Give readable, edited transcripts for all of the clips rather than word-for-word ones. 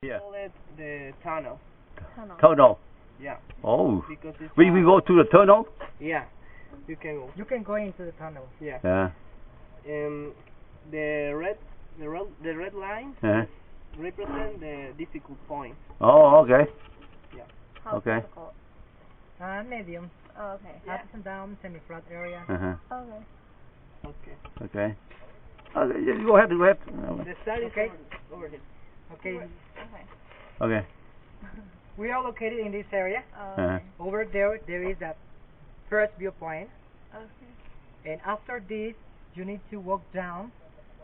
Yeah. Call it the tunnel. Tunnel. Yeah. Oh. Because it's We go to the tunnel? Yeah. You can go. You can go into the tunnel. Yeah. Yeah. The red line Yeah. represent the difficult point. Oh, okay. Yeah. How Okay. difficult? Medium. Oh, okay. Ups and downs, semi-flat area. Uh-huh. Okay. Okay. Okay. Yeah, go ahead. Go ahead. The start is Okay. over here. Okay. Okay. Okay. We are located in this area. Oh, Uh-huh. okay. Over there is that first viewpoint. Okay. And after this, you need to walk down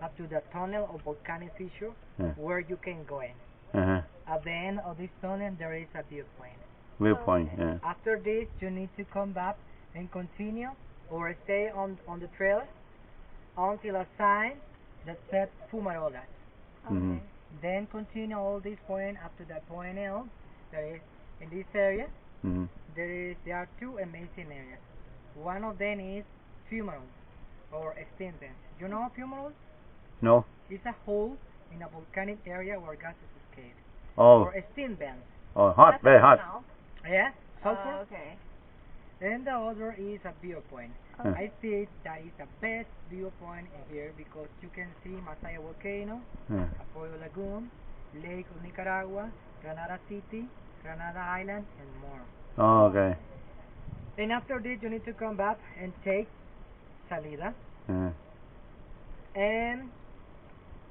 up to the tunnel of volcanic fissure Yeah. where you can go in. Uh-huh. At the end of this tunnel, there is a viewpoint. Viewpoint. Okay. Yeah. After this, you need to come back and continue or stay on the trail until a sign that says Fumarolas. Mhm. Okay. Then continue all this point up to that point L. There is in this area. Mhm. There are two amazing areas. One of them is fumaroles or steam vents. You know fumaroles? No. It's a hole in a volcanic area where gases escape. Oh. Or steam vents. Oh, hot. That's Very hot. smell. Yeah, sulfur. Oh, okay. And the other is a viewpoint. Yeah. I think that is the best viewpoint in here because you can see Masaya Volcano, Yeah. Arroyo Lagoon, Lake of Nicaragua, Granada City, Granada Island, and more. Oh, okay. And after this, you need to come back and take salida. Yeah. And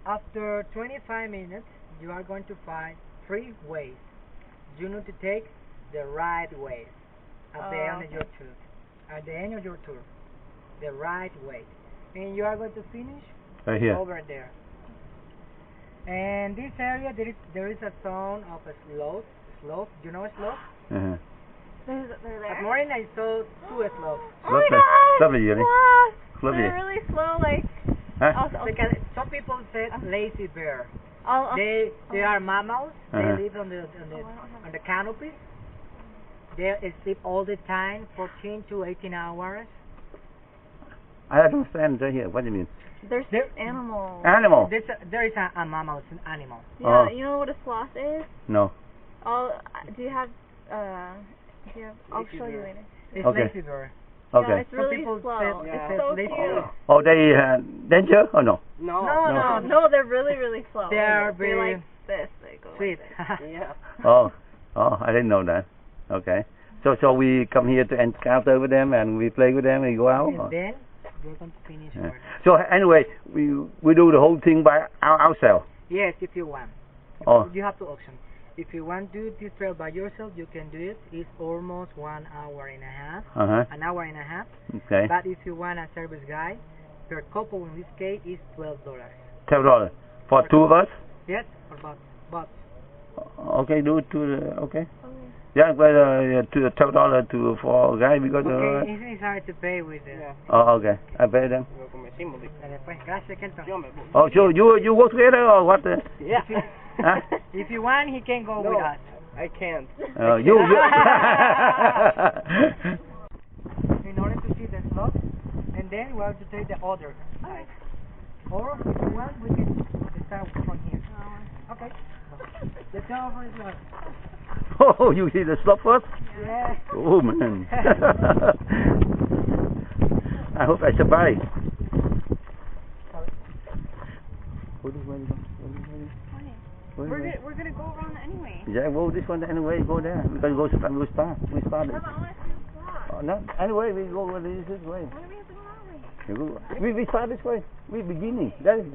after 25 minutes, you are going to find 3 ways. You need to take the right way at the end of your tour. At the end of your tour, the right way, and you are going to finish Right here. over there. And this area, there is a zone of a slope. Slope. You know a slope? Uh-huh. They're At there? morning I saw 2 slopes. Oh my Lovely. god! Lovely, Yuri. Wow. Lovely. They're really slow, like... Huh? Also, Because some people say lazy bear. I'll, They are mammals. Uh-huh. They live on the I don't have- on the canopy. They sleep all the time, 14 to 18 hours. I don't understand right here. What do you mean? there's There- animals. Animal. There is a mammal, it's an animal. Yeah, Oh. you know what a sloth is? No. Do you have, I'll Lazy show you bear. later. It's Okay. lazy bear. Yeah, Okay. it's really people slow. say- Yeah. It's so they- cute. Oh, they danger or no? No. No, they're really, really slow. They are They're very like this. They go sweet. like this. Yeah. Oh, I didn't know that. Okay. So we come here to encounter with them and we play with them and go out. And or- then we're going to finish Yeah. over there. So anyway, we do the whole thing by ourselves. Yes, if you want. Oh. You have two options. If you want to do this trail by yourself, you can do it. It's almost 1 hour and a half. Uh-huh. An hour and a half. Okay. But if you want a service guy, per couple in this case is $12. $12 for 2 of us. Yes, but Okay, do it to the okay. Oh, Yeah, but to the $12 to for a guy because okay, it's hard to pay with it. Yeah. oh, okay, I pay them. Como decimos, Pues, gracias, Kenton. yo me Oh, so you work together or what? Yeah. Huh? If you want, he can go No. with us. I can't. You. In order to see the slot, and then we have to take the other side. Or if you want, we can start from here. Okay. The top is not. Oh, you see the slope first? Yeah. Oh man. I hope I survive. We're gonna go around anyway. Yeah, go this one anyway. Go there. We can go to we start. We started. Yeah, but I want to see the slot. Oh, no. Anyway, we go this way. Why do we have to go that way? We start this way. We beginning. That is.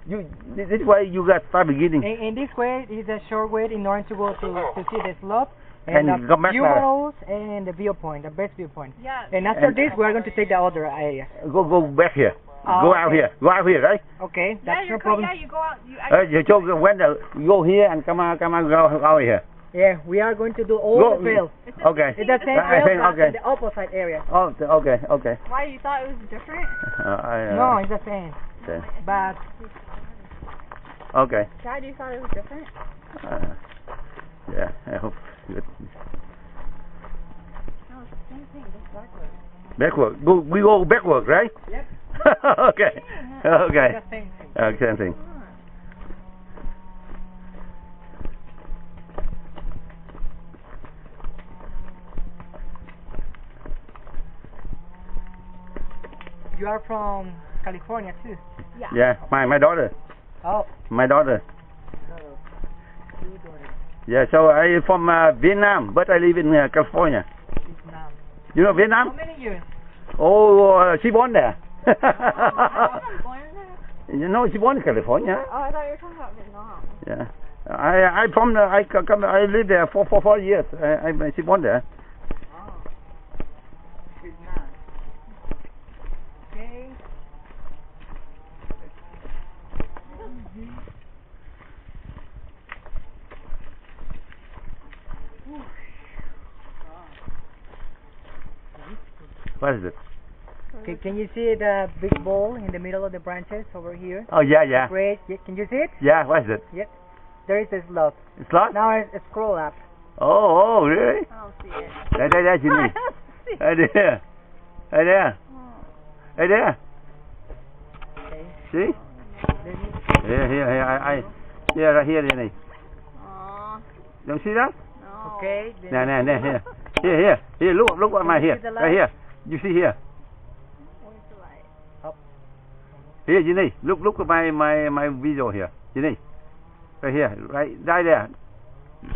You this way you got start beginning. In this way is a short way in order to go to see the slot And the come back now. fumaroles and the viewpoint, the best viewpoint. Yeah. And after And- this, we are going to take the other area. Go back here. Oh, Go out okay. here. Go out here, right? Okay, Yeah, that's no problem. you go out. You You so when you go here and come out, go out here. Yeah, we are going to do all Go. the trail. Okay. It's the same I trail, think, but okay. in the opposite area. Oh, okay. Why, you thought it was different? No, it's the same. Okay. But Okay. Dad, you thought it was different? Yeah, I hope. Good. No, it's the same thing, just backwards. Backward. We go backward, right? Yep. Okay. Okay. the same thing. Same thing. You are from California too. Yeah. Yeah, my daughter. Oh. My daughter. Yeah, so I from Vietnam, but I live in California. Vietnam. You know How Vietnam? many years? Oh, she born there. I wasn't born there. You know, she born in California. Oh, I thought you were talking about Vietnam. Yeah. I from the, I lived there for 4 years. She born there. Oh. Vietnam. Okay. What is it? Can you see the big ball in the middle of the branches over here? Oh yeah, yeah. Great. Can you see it? Yeah, what is it? Yep. There is a slot. It's lost? Now it's scroll up. Oh, really? I don't see it. There, Jimmy. I don't see it. Right there. Right there. Oh. Right there. Okay. See? Let me Here, here, right here, Jenny. Aw, Don't see that? no. Okay. Nah, here. Here, look at my Can you here. see the light? Right here. You see here. Where's the light? Here, Jenny. Look at my video here. Jenny. Right here. Right there.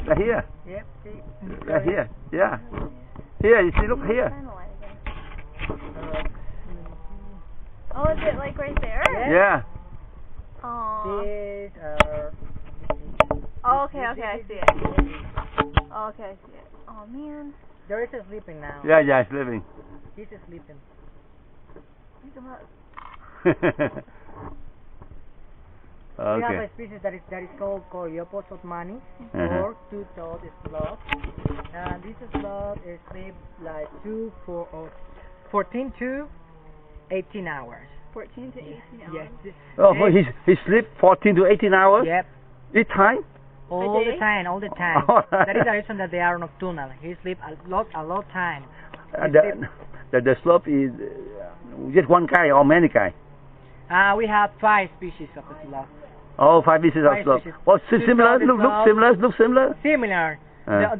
Right here. Yep. See. Right here. Yeah. Here, you see, look here. Shine the light again. Oh, is it like right there? Yeah. Aw. This, Oh, okay, I see it. Oh, okay, I see it. Oh, man. there is a sleeping now. Yeah, it's living. He's sleeping. Look at that. We have Okay. a species that is called Coreopus otmani, Uh-huh. or two-toed sloth. And this sloth is sleep like 14 to 18 hours. 14 to 18 hours. Yes. Oh, he sleep 14 to 18 hours Yep. each time? All day? the time, all the time. Oh. That is the reason that they are nocturnal. He sleep a lot time. The slope is just one kind or many kind? We have 5 species of the sloth. Oh, 5 pieces of 5 slope. species. Oh, similar? Two-toed Look sloth. similar? Similar. Uh.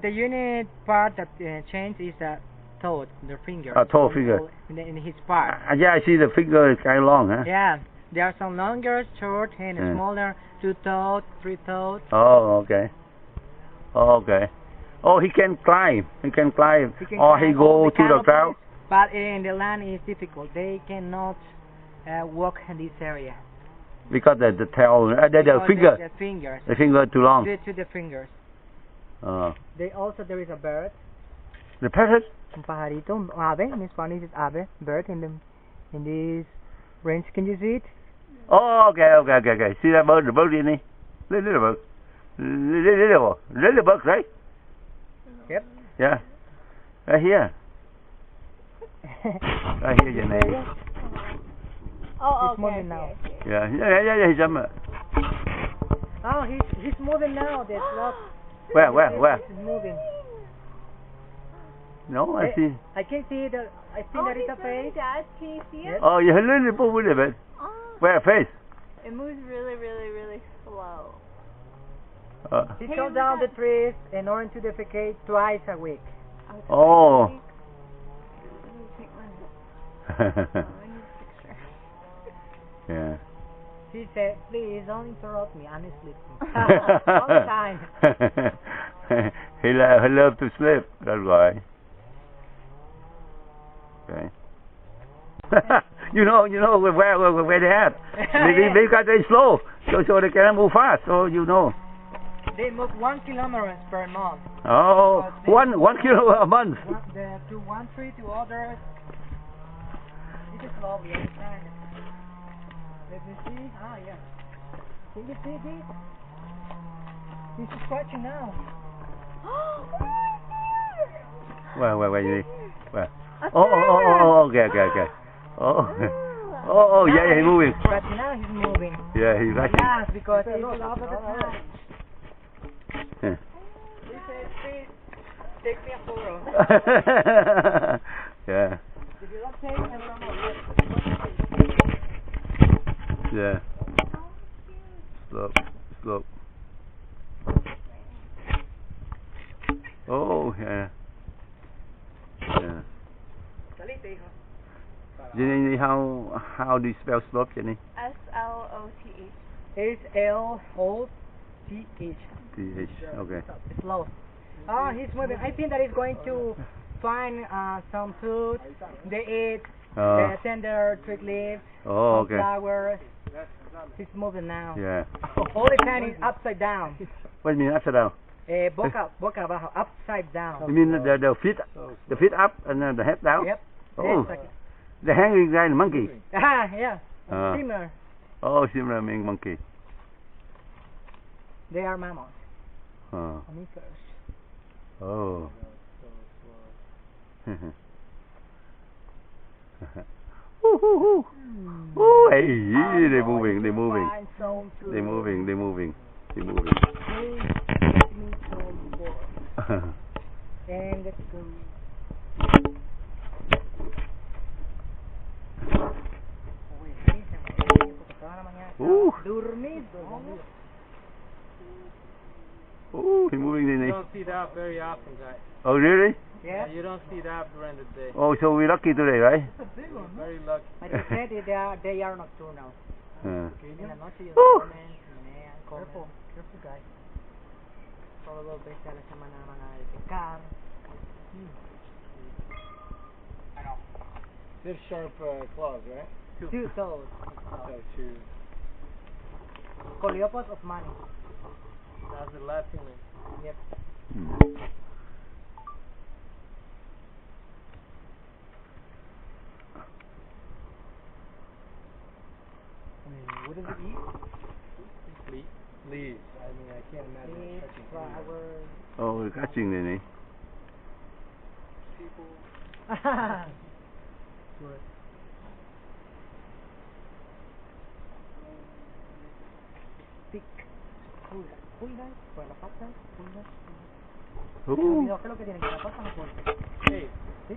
The unit part that changed is the toe, the finger. Toe finger. In his part. Yeah, I see the finger is kind of long, huh? Yeah, there are some longer, short, and Yeah. smaller, 2-toed, 3-toed. Oh, okay. Oh, he can climb. He can or climb he all go the to the cloud. canopies, but in the land is difficult. They cannot walk in this area. Because the tail, the Because finger, The fingers. the finger too long. Due to the fingers. Oh. There is a bird, The parrot? un pajarito, un ave. In Spanish it's ave, bird in this range. Can you see it? Oh, okay. See that bird, the bird in it? Little bird. Little bird, right? Yep. Yeah. Right here. Right here, your name. Oh, He's okay. moving I see, now. I see. Yeah, he's Oh, he's moving now. The sloth. Where? He's moving. No, I see. I can see the. I think Oh, that is he's a moving, face. Dad. Can you see it? Yes. Oh, you little bit of it. Oh. Where, face? It moves really, really, really slow. He Hey, comes look down the at- trees in order to defecate twice a week. Okay. Oh. Let me take my. Let me take a picture. Yeah. She said, "Please don't interrupt me. I'm sleeping all the time." he loves to sleep. That's why. Okay. you know where they at. Because they slow, so they cannot move fast. So you know. They move 1 kilometer per month. Oh, one kilo a month. To one tree to others. This is lovely. Let me see. Ah, yeah. Can you see this? He's scratching now. Where you need? Where? A Oh, okay. Oh, yeah, he's moving. Scratching now, he's moving. Yeah, he's rushing. Yes, because he's all over the time. Yeah. He said, "Please, take me a photo." Yeah. If you don't take, I'm not. Yeah. Slope. Oh, yeah. Yeah. Salite, hijo. Jenny, how do you spell slope, Jenny? SLOTH. SLOTH. TH. Okay. Slow. Oh, he's moving. I think that he's going to find some food. They eat the tender twig leaves, Oh, okay. flowers. He's moving now. Yeah. All the time he's upside down. What do you mean upside down? Boca abajo, upside down. You mean the feet up and then the head down? Yep. Oh, Exactly. the hanging guy, the monkey. Ah, yeah. Ah. Simmer. Oh, similar mean monkey. They are mammals. Mammifers. Oh. Woo. Oh, hey, they're moving. They're moving. And let's go. Dormido. Oh, he's moving, You Jenny. don't see that very often, guys. Oh, really? Yeah. You don't see that during the day. Oh, so we're lucky today, right? Very lucky. But they said they are nocturnal. En la noche ellos comen, menean, comen. Careful, guys. Todos los veces a la semana van a defecar. They have sharp claws, right? Two toes. Two. Coleopus of money. That's the Latin name. Yep. What does it eat? Leaves. I mean, I can't imagine it Leaves, touching flowers. Oh, we're catching, Jenny. Good. Pick. Pulgas, por la pata, pulgas. Oh. ¿Qué es lo que tienen? Que la pata no pulga. Sí. ¿Sí?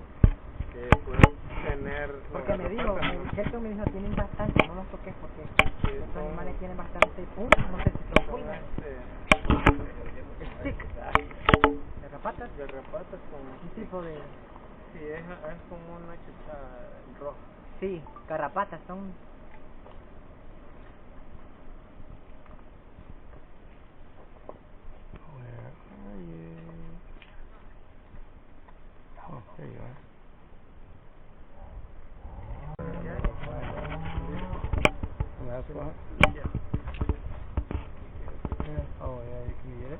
Que pueden tener... Porque me dijo, Gerson me dijo, tienen bastante, no los toques porque estos animales tienen bastante puntos, no sé si son pulgas. Stick. Garrapatas. Garrapatas con... Un tipo de... Sí, es como una chicha roja. Sí, garrapatas son... Where are you? Oh, there you are. Last one? Yeah. Oh, yeah, you can get it.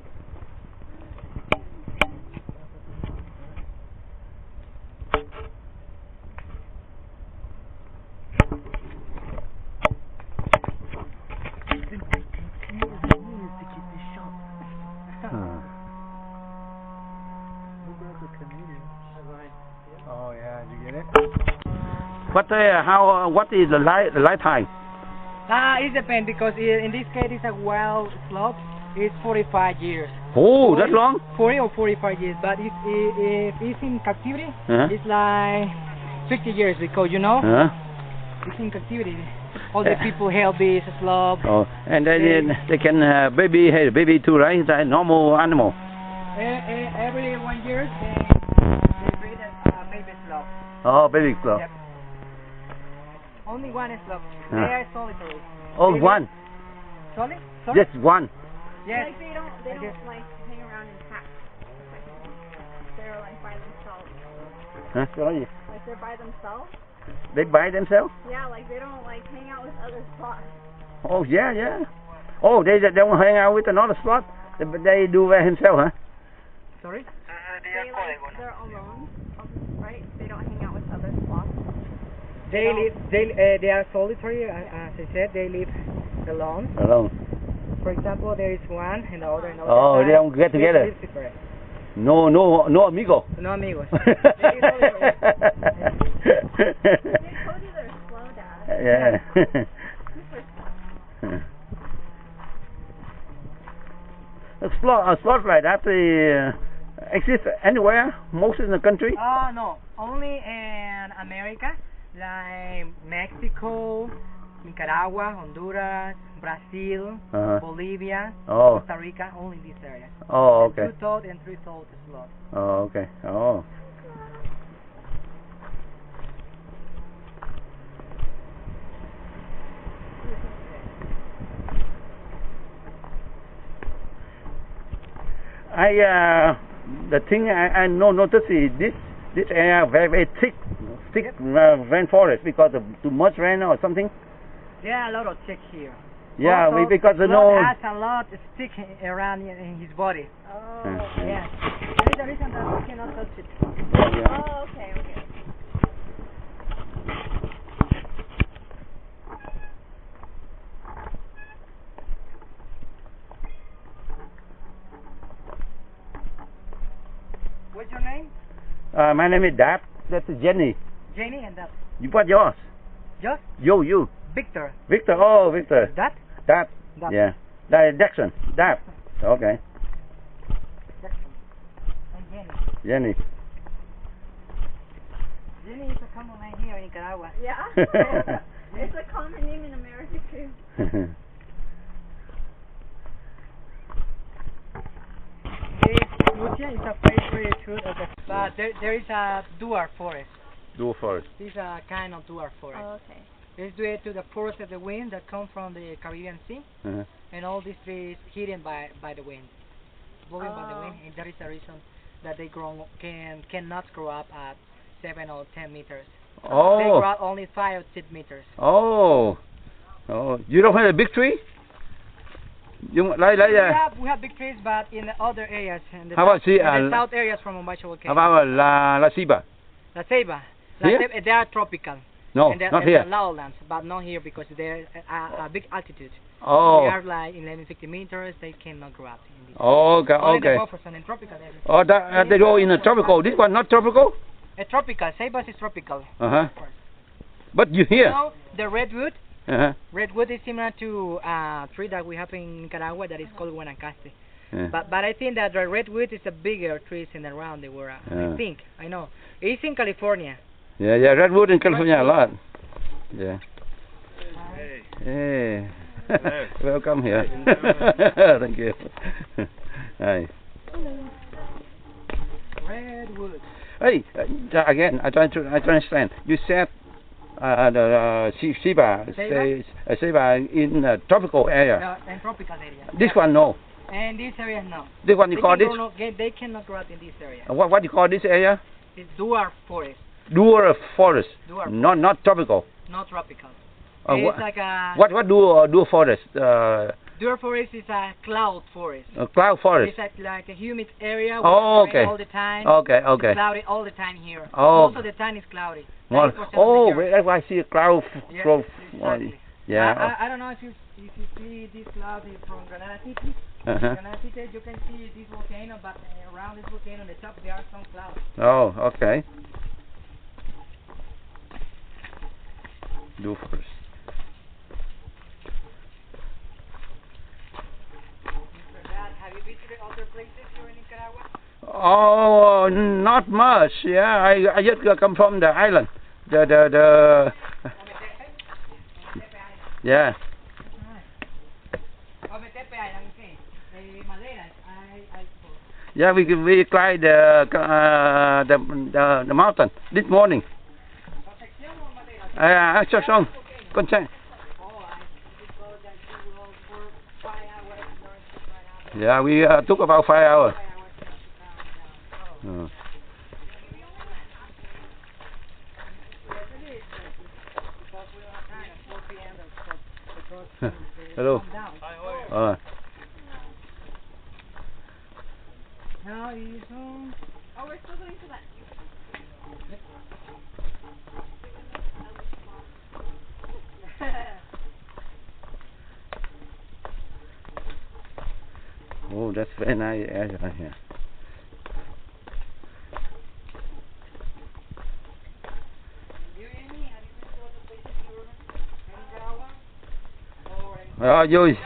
Oh yeah, did you get it? What is the light time? It depends because in this case it's a wild slope. It's 45 years. Oh, that long? 40 or 45 years. But if it's in captivity, it's like 50 years because it's in captivity. All the people help this slope. Oh, and then they can baby too, right? It's a normal animal. Every 1 year they breed a baby slope. Oh, baby slope. Yep. Only one slope. They are solitary. Oh, one. Sorry? Just one. Yes. Like they don't like hang around in packs. They're like by themselves. Huh? Sorry. Like they're by themselves. They by themselves? Yeah, like they don't like hang out with other sloths. Oh, yeah. Oh, they don't hang out with another sloth? They do by himself, huh? Sorry? They're alone, right? They don't hang out with other sloths. They are solitary, as I said. They live alone. For example, there is one and the other. Oh, they don't get together. No amigo. No amigos. They told you they're slow, Dad. Yeah. Super slow. A sloth like that exists anywhere, most in the country. No, only in America, like Mexico, Nicaragua, Honduras, Brazil, Bolivia, Costa Rica, only these areas. Oh, okay. Two-toed and three-toed sloth. Oh, okay. Oh. The thing I notice is this area very thick rainforest because of too much rain or something. There are a lot of tick here. Yeah, also, because the no. has a lot of stick around in his body. Oh. Yeah. That is the reason that we cannot touch it. Oh, okay, okay. What's your name? My name is Dap. That's Jenny. Jenny and that. You what yours? Just You. Victor. Victor. Oh, Victor. That? Dap. That. Yeah. Jackson. Dap. Okay. Jackson. And Jenny. Jenny. Jenny is a common name here in Nicaragua. Yeah. It's a common name in America too. Lucia is a very true of the but there is a dwarf forest. Do first. This is a kind of dwarf forest. Oh, okay. It's due to the force of the wind that comes from the Caribbean Sea, and all these trees hidden by the wind, blowing by the wind, and that is the reason that they cannot grow up at 7 or 10 meters. They Oh. grow up only 5 or 6 meters. Oh. Oh. You don't have a big tree? You like We have big trees, but in the other areas, in the, How about in the south areas from Mombocho how Volcano. about La Ceiba? La Ceiba. Here? They are tropical. No, and not and here. the lowlands, but not here because they're a big altitude. They Oh. are like 1150 meters. They cannot grow up in this. Okay. Only the Okay. buffers and in tropical areas. Oh, they go in a tropical. This one not tropical? Tropical. Ceibas is tropical. Uh-huh. But you here? Now the redwood. Uh-huh. Redwood is similar to a tree that we have in Nicaragua that is called Guanacaste. Yeah. But I think that the redwood is a bigger tree in around the world. Yeah. I think. I know. It's in California. Yeah, redwood in California a lot. Yeah. Hey. Welcome here. Thank you. Hi. Redwood. Hey, again, I try to understand. You said the Ceiba in tropical area. In tropical area. This one no. And this area no. This one you call this? They cannot grow up in this area. What do you call this area? It's dwarf forest. Dwarf forest. Dwarf. Not tropical. Not tropical. What It's like a what dwarf forest? dwarf forest is a cloud forest. Cloud forest. It's like a humid area. Oh, where it's rain okay. all the time. Okay. It's cloudy all the time here. Oh. Most of the time it's cloudy. Well, 90% of the oh, year. that's why I see a cloud. Yeah, Cloud. exactly. Yeah. I don't know if you see this cloud from Granada City. Uh-huh. Granada City, you can see this volcano, but around this volcano, on the top, there are some clouds. Oh, okay. Do first. Mr. Dad, have you visited other places here in Nicaragua? Oh, not much. Yeah, I just come from the island. Yeah. Yeah, we climbed the mountain this morning. Section. Consent. Yeah, we took about 5 hours. Hello. Now he's home. Oh, we're still going to that. Oh, that's very nice area here.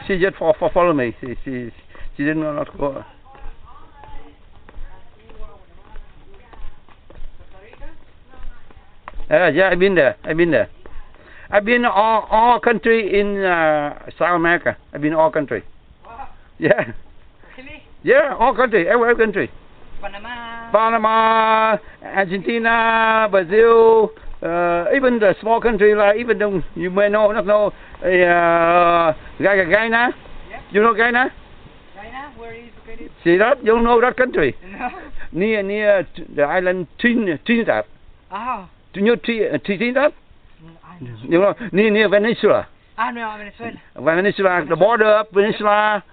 She just follow me. She didn't not go. Yeah, I've been there. I've been all country in South America. I've been all country. Wow. Yeah. Really? Yeah, all country, every country. Panama, Argentina, Brazil, even the small country like even though you may not know Guyana. Yep. You know Guyana? Guyana? where is located? See that? You don't know that country? No. Near the island Trinidad. Oh. Do you know Trinidad? I know. You know, near Venezuela. I know, Venezuela. Venezuela, the border of Venezuela,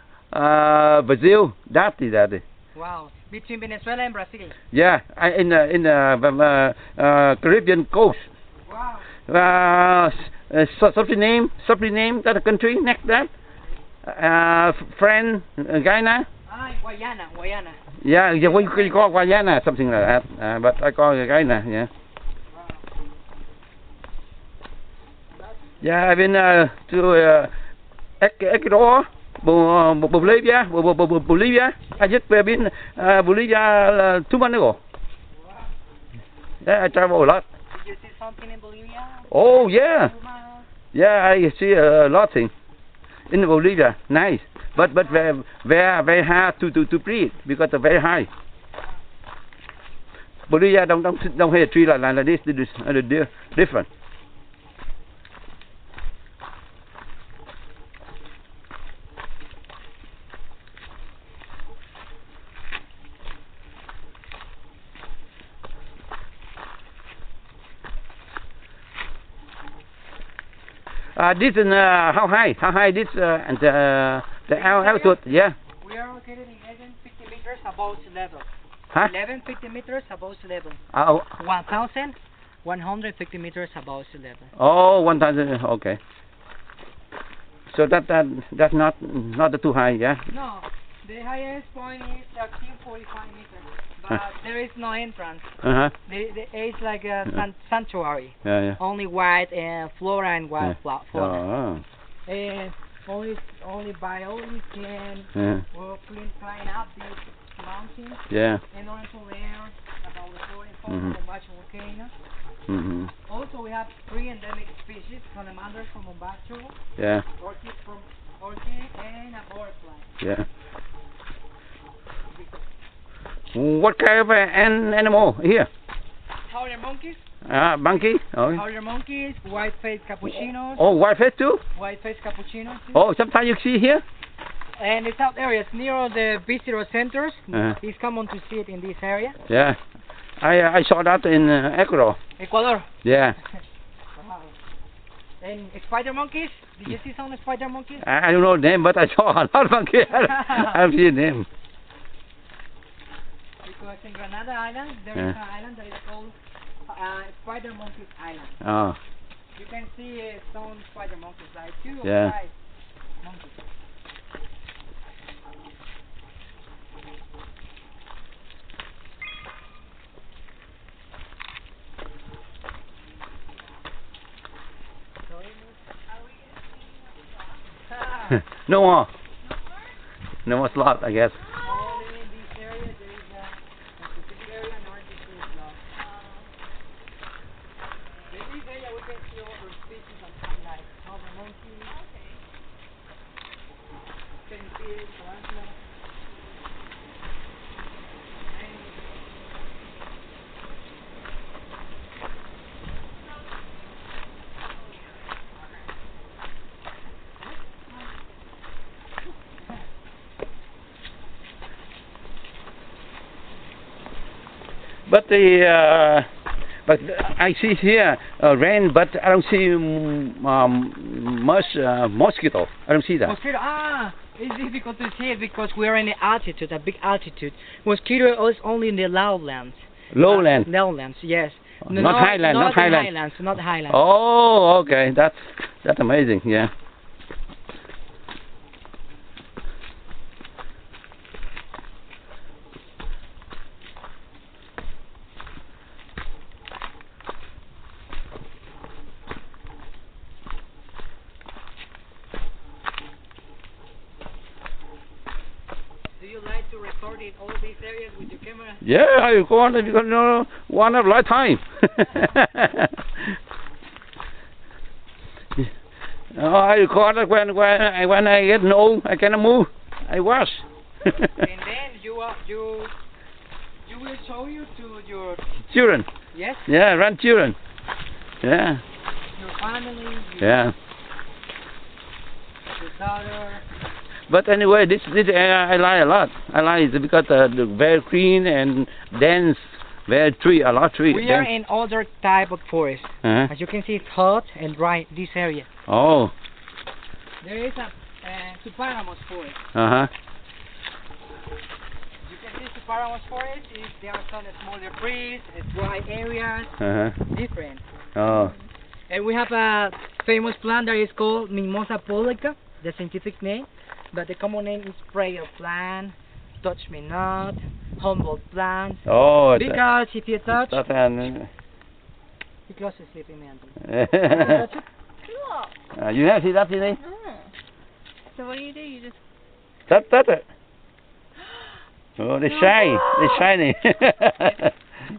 Brazil. That is that. Wow. Between Venezuela and Brazil. Yeah, in the Caribbean coast. Wow. Something name that country next that. Guyana. Guyana. Yeah, we call Guyana something like that. But I call it Guyana. Yeah. Yeah, I've been to Ecuador, Bolivia. I just been Bolivia 2 months ago. Yeah, I travel a lot. Did you see something in Bolivia? Oh yeah, yeah, I see a lot of things in Bolivia. Nice, but very hard to breathe because they're very high. Bolivia don't have a tree like this. This is different. This is how high? How high this and the altitude? Yeah. We are located in 1150 meters above sea level. Huh? 1150 meters above sea level. 1,150 meters above sea level. Oh, 1,000. Okay. So that's not too high, yeah. No, the highest point is 1345 meters, but there is no entrance. It's like a sanctuary. Yeah. Only white and flora and wild fauna. Oh. And only biologists can climb up these mountains. Yeah. In order to learn about the flora and fauna of Mombocho volcano. Also, we have 3 endemic species: salamanders from Mombocho, orchid and a butterfly. Yeah. What kind of animal here? Howler monkeys. Monkey? Oh. Howler monkeys, white-faced cappuccinos. Oh, white-faced too? White-faced cappuccinos. Too. Oh, sometimes you see here? And it's out areas near the visitor centers. It's common to see it in this area. Yeah. I saw that in Ecuador. Ecuador. Yeah. Wow. And spider monkeys? Did you see some spider monkeys? I don't know the name, but I saw a lot of monkeys. I've seen them. Because in Granada Island, there is an island that is called Spider Monkeys Island. Oh. You can see some spider monkeys, like 2 or 5 monkeys. No more. No more slot, I guess. Only in this area there is a specific area north of this block. In this area we can see other species of like howler monkeys, penguins, tarantulas. But I see here rain, but I don't see much mosquito. I don't see that. Mosquito, it's difficult to see it because we are in the altitude, a big altitude. Mosquito is only in the lowlands. Lowland. Lowlands, yes. Not highland, not highland. Highlands, not highlands. Oh, okay. That's amazing. Yeah. To record in all these areas with your camera? Yeah, I go on because one of lifetime. I record it when I get old. I cannot move. I wash. And then you will show you to your children. Yes. Yeah, grandchildren. Yeah. Your family. Yeah. Your daughter. But anyway, this area I like a lot. I like it because the very clean and dense, very tree, a lot of tree. We are in other type of forest. Uh-huh. As you can see, it's hot and dry, this area. Oh. There is a Suparamos forest. Uh-huh. You can see Suparamos forest, there are some smaller trees, dry areas, Uh-huh. different. Oh. And we have a famous plant that is called Mimosa pollica, the scientific name, but the common name is prayer plant, touch me not, Humboldt plant. Oh. Because if you touch, That and, you close to sleep immediately. Cool. you have see that in it? So what do? You just That it. Oh, they're shiny. They're shiny.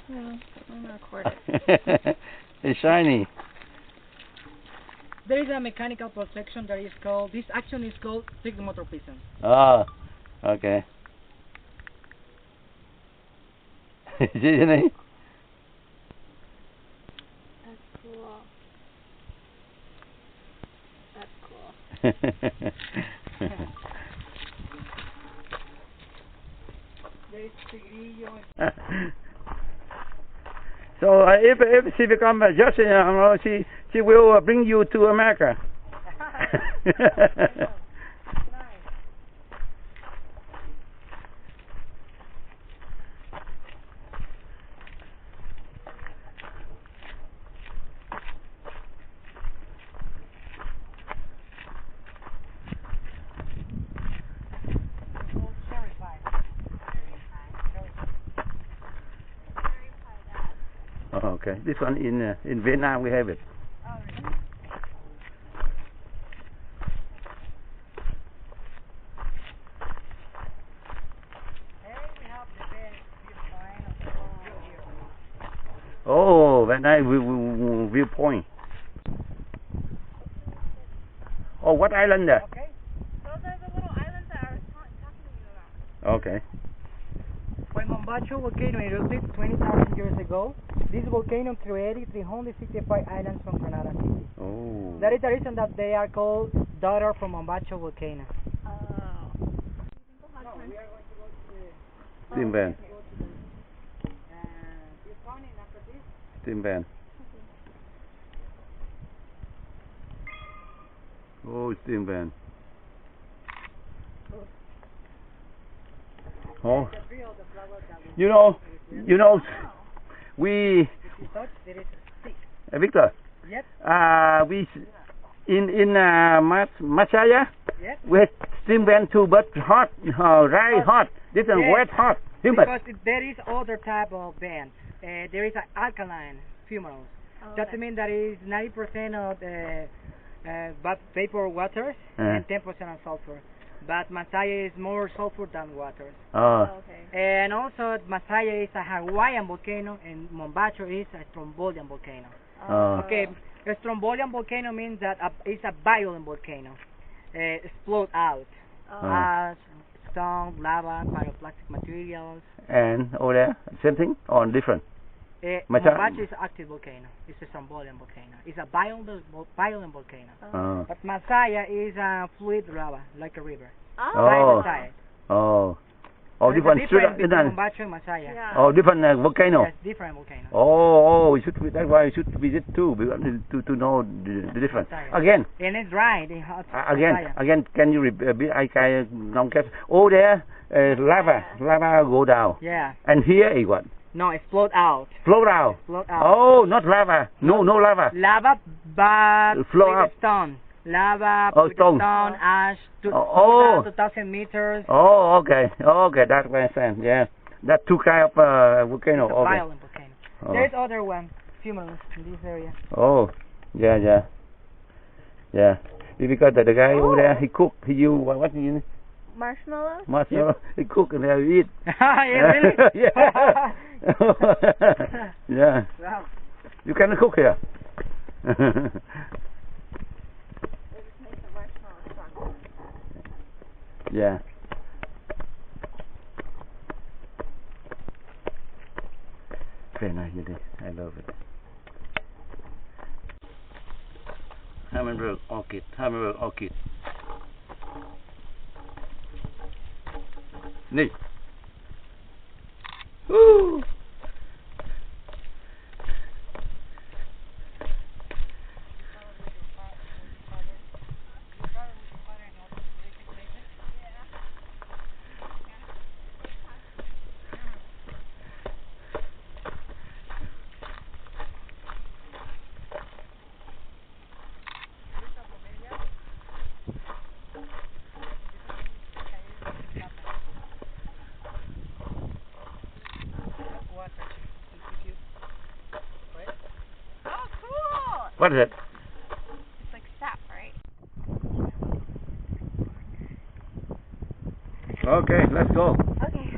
I'm gonna record it. They're shiny. There is a mechanical protection that is called, this action is called fixed motor piston. Oh, okay. See it? That's cool. That's cool. There is tigrillo. So if she becomes a judge, she will bring you to America. Oh, okay, this one in Vietnam we have it. Oh, very nice viewpoint. Oh, what island there? Okay. Those are the little islands that I was talking to you about. Okay. When Mombocho volcano erupted 20,000 years ago, this volcano created 365 islands from Granada City. Oh. That is the reason that they are called daughter from Mombocho volcano. Oh. We are going to go to Steam van. this one, and after this, Steam van. Oh, steam van. Oh. the tree of the flower that we You know, we, if you touch, there is a stick. Victor, Yep, we, in Masaya, yep. we had steam van too, but hot, dry hot, this one Yes. wet hot, humid. Because there is other type of band. There is an alkaline fumarole. Oh, That okay. means that is 90% of vapor waters and 10% of sulfur. But Masaya is more sulfur than water. Oh, Okay. And also Masaya is a Hawaiian volcano and Mombocho is a Strombolian volcano. Oh. Okay, a Strombolian volcano means that it's a violent volcano. Explode out. Ash, stone, lava, pyroclastic materials. and over there, same thing or different? Mombocho is an active volcano. It's a Strombolian volcano. It's a violent volcano. Oh. But Masaya is a fluid lava, like a river. Oh. Oh. Side by side. Oh, There's a different, difference between different. Mombocho and Masaya. Yeah. Oh, different volcano. Yes, different volcano. Oh, that's why you should visit too, because to know the difference. Sorry. Again, And it's dry, the hot Masaya. again, can you repeat? I don't catch. Oh, there, lava go down, Yeah. and here is what? No, explode out. Flow down. Explode out. Oh, not lava. No lava. Lava, but Flow with up. stone. Lava, Oh, with stone. stone, ash, Oh. 2,000 meters. Oh, okay, that makes sense. Yeah, that two kind of volcano. It's a Okay. violent volcano. Oh. There's other one, fumarole in this area. Oh, yeah. Because the guy over there, he cook. He use what he use? Marshmallows? Marshmallow. He cook and they eat. Yeah, really? Yeah. Yeah. Wow. You can cook here. They just make the marshmallows strong. Yeah. Very nice, it is. I love it. Hammerberg orchid. นี่ฮู้ Oh, cool! What is it? It's like sap, right? Okay, let's go. Okay.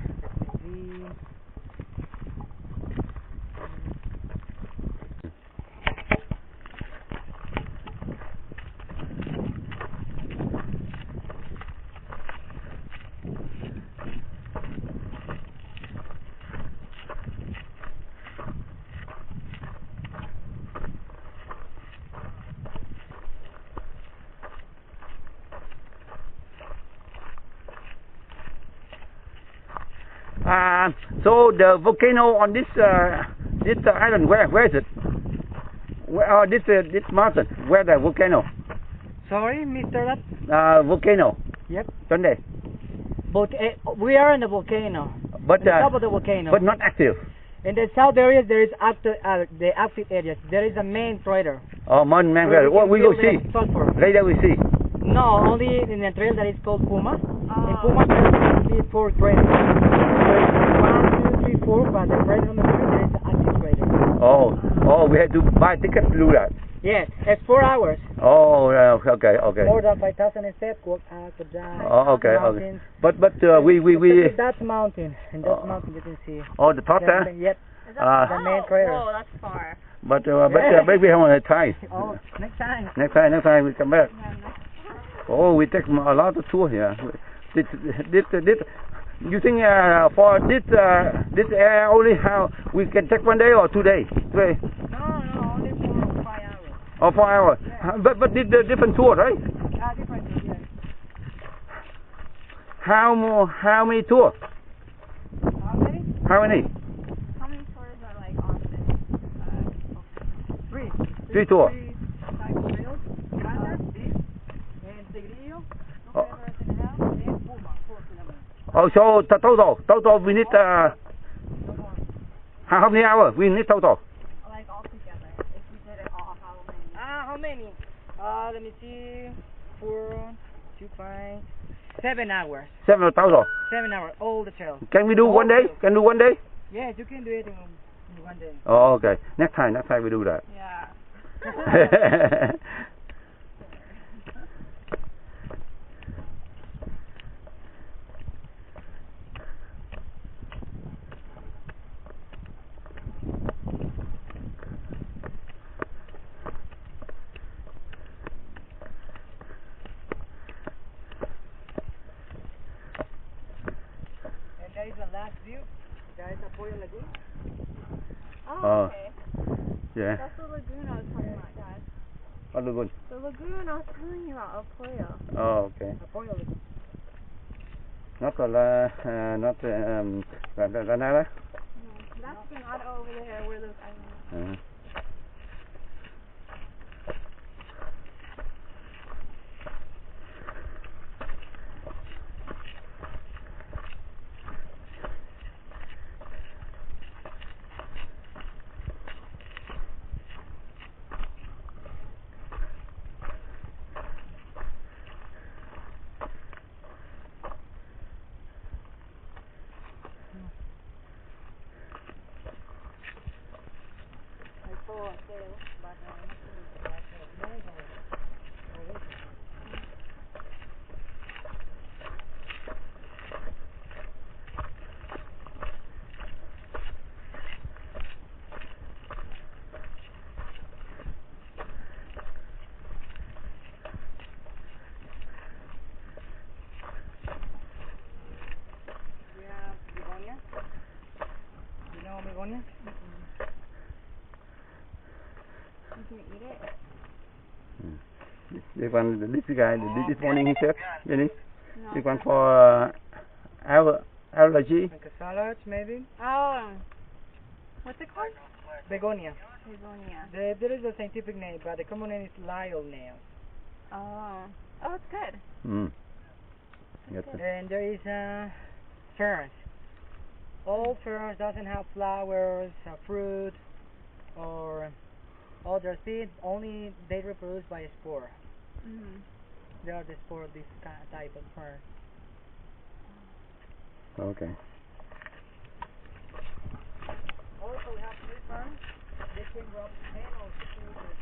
So the volcano on this island, where is it? Where, this mountain, where the volcano? Sorry, Mr. Rat? Volcano. Yep. Sunday. We are in the volcano. But On the top of the volcano. but not active. In the south areas, there is the active areas. There is a main crater. Oh, man, where what we go feel see? the sulfur. Later we see. No, only in a trail that is called Puma. In Oh. Puma, there is 4 craters. There is 1, 2, 3, 4, but the crater number 3, there is an active crater. Oh, we had to buy tickets to do that. Yes, it's 4 hours. Oh, okay. More than 5,000 steps, walk up, go down. Oh, okay. Mountains. But we Especially that mountain, and that Oh. mountain you can see. oh, the top there. Yep. Is that the main crater. Whoa, that's far. But maybe we have one time. Oh, next time. Next time we come back. Yeah, nice. Oh, we take a lot of tour here. This, you think for this area only how we can take 1 day or 2 days? 2 days? No, only 4 or 5 hours. Or 4 hours? Yeah. But this the different tour, right? Different, yes. How many tour? How many? How many? How many tours are like on this? 3. 3 tour. 3 types of trails. Granada, this, and Tigrillo, Oh. and Puma, 4 kilometers. Oh, so total we need how many hours we need total? Like all together. If we did it all, how many? How many? Let me see. 4, 2, 5, 7 hours. 7 total. 7 hours, all the trails. Can we do All 1 day? trails. Can do 1 day? Yes, you can do it in 1 day. Oh, okay. Next time we do that. Yeah. And that is the last view. That is the Pollo Lagoon. Oh, okay. Yeah. That's the lagoon I was talking about, Dad. Oh, lagoon. The lagoon I was telling you about, El Pollo. Oh, okay. The Pollo Lagoon. Not Granada. That's Granada over there where those islands. I saw a sail, but I'm not sure if that's noise or what. We have begonia. You know begonia? You can eat it. This guy, this morning he said, Jenny, No. this one for allergy. Like a salad, maybe. Oh. What's it called? Begonia. Begonia. There is a scientific name, but the common name is Lyle nail. Oh. Oh, it's good. Mm. That's Yes. good. And there is ferns. All ferns doesn't have flowers, fruit, or other seeds. Only they reproduce by a spore. Mhm. They are the spore of this type of fern. Okay. Also, we have three ferns. They can grow up 10 or 15 meters.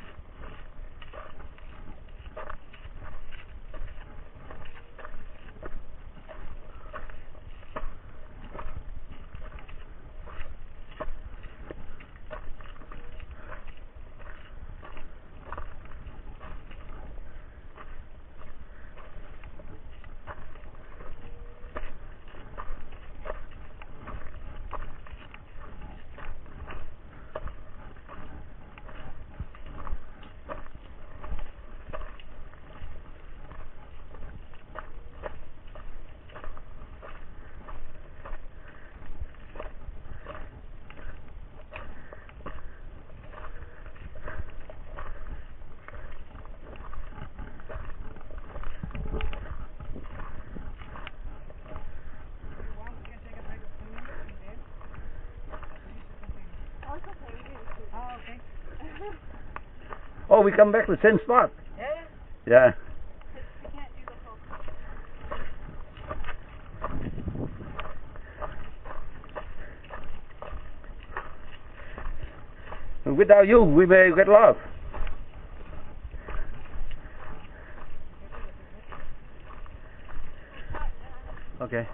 Oh, it's okay. We didn't see it. Oh, okay. Oh, we come back to the same spot. Yeah. Yeah. We can't do the whole. Without you, we may get lost. Okay.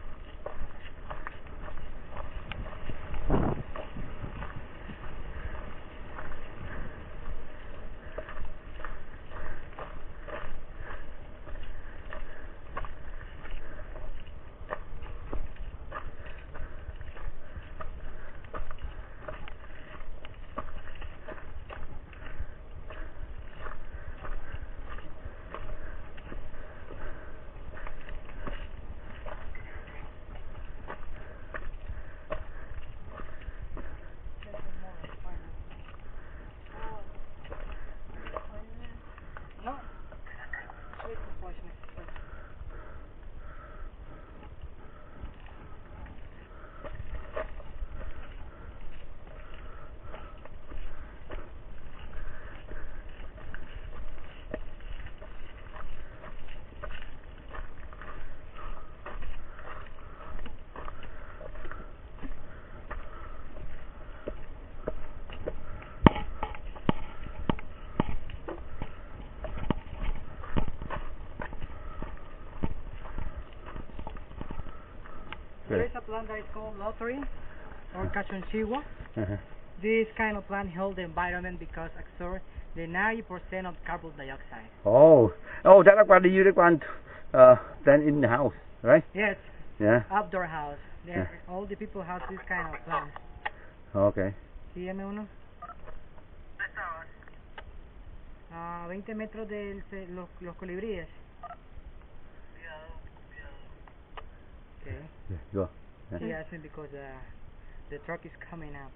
No. It's unfortunate. There is a plant that is called lottery or cachonchigua. Uh-huh. This kind of plant helps the environment because absorbs the 90% of carbon dioxide. Oh, that one you that one then in the house, right? Yes, Yeah. outdoor house. There, all the people have this kind of plant. Okay. Sígueme uno. 20 metros de los colibríes. Okay. Yeah, go. He asked me because the truck is coming up.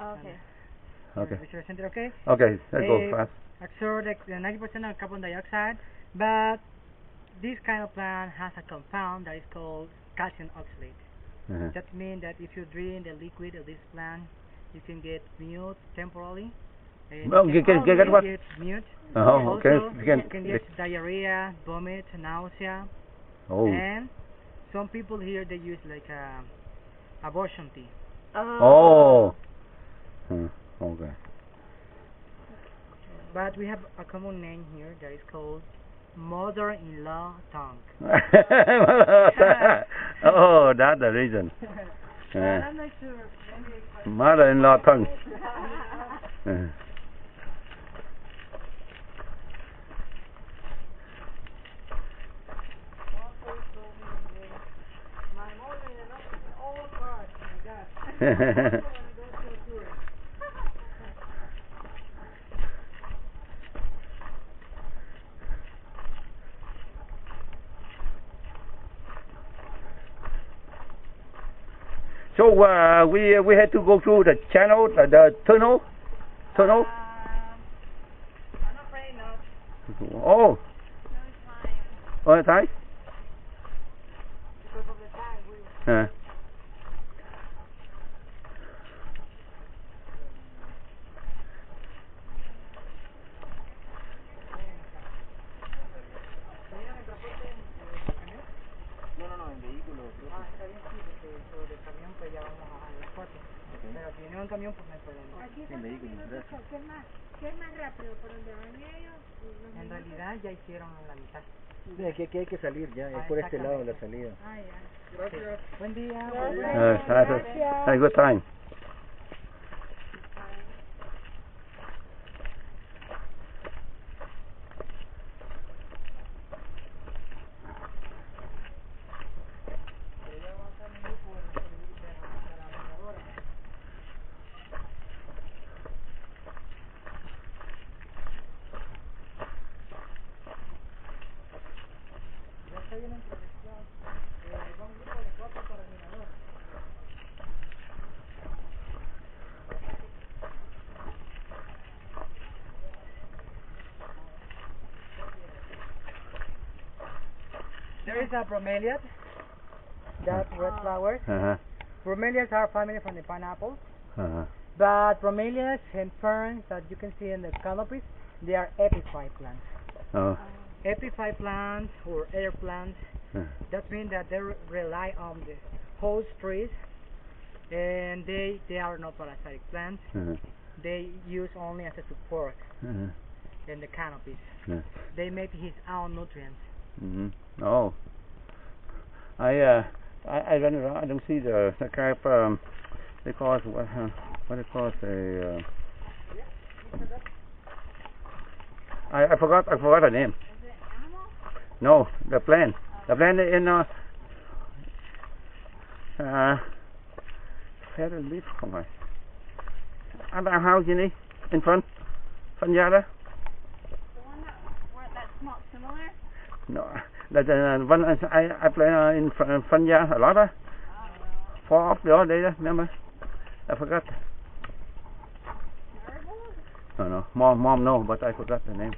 Oh, okay. Okay. Mr. Center, okay? Okay, let's go fast. Absorb the 90% of carbon dioxide, but this kind of plant has a compound that is called calcium oxalate. Uh-huh. That means that if you drink the liquid of this plant, you can get mute temporarily. And Well, you can get only what? get mute. Oh, okay. Also, You you can get diarrhea, vomit, nausea, Oh. and some people here they use like abortion tea. Oh. Okay. But we have a common name here that is called mother-in-law tongue. Oh, that's the reason. I'm not sure. Maybe Mother-in-law tongue. my mother-in-law is all parts like that. So we had to go through the channel, the tunnel. I'm afraid not. Oh, No time. all right. Because of the time we No, en vehículo. está bien, sí, porque sobre el camión pues ya vamos a las 4. Pero si viene un camión pues no hay problema. Aquí En son vehículo, minutos, gracias. ¿qué es más rápido? ¿Por donde van ellos? En realidad ya hicieron la mitad. Aquí hay que salir ya, Ah, es por este lado exactamente. la salida. Ah, ya. Gracias. Buen día. Had a good time. Ya está bien en protección. Va un grupo de 4 para el mirador. There is a bromeliad. That's red flowers. Bromeliads are family from the pineapples. But bromeliads and ferns that you can see in the canopies, they are epiphyte plants. Epiphyte plants or air plants, that means that they rely on the host trees, and they are not parasitic plants. They use only as a support in the canopies. They make his own nutrients. Oh, I run around. I don't see the kind of they call it what they call it I forgot the name. Is it animal? No, the plant. The plant in Head and leaf không phải. At our house, you need in front yard. The one that smells similar? No, the one I play in front yard a lot. Fall off the other day, remember? I forgot. Marigolds? No, mom know, but I forgot the name.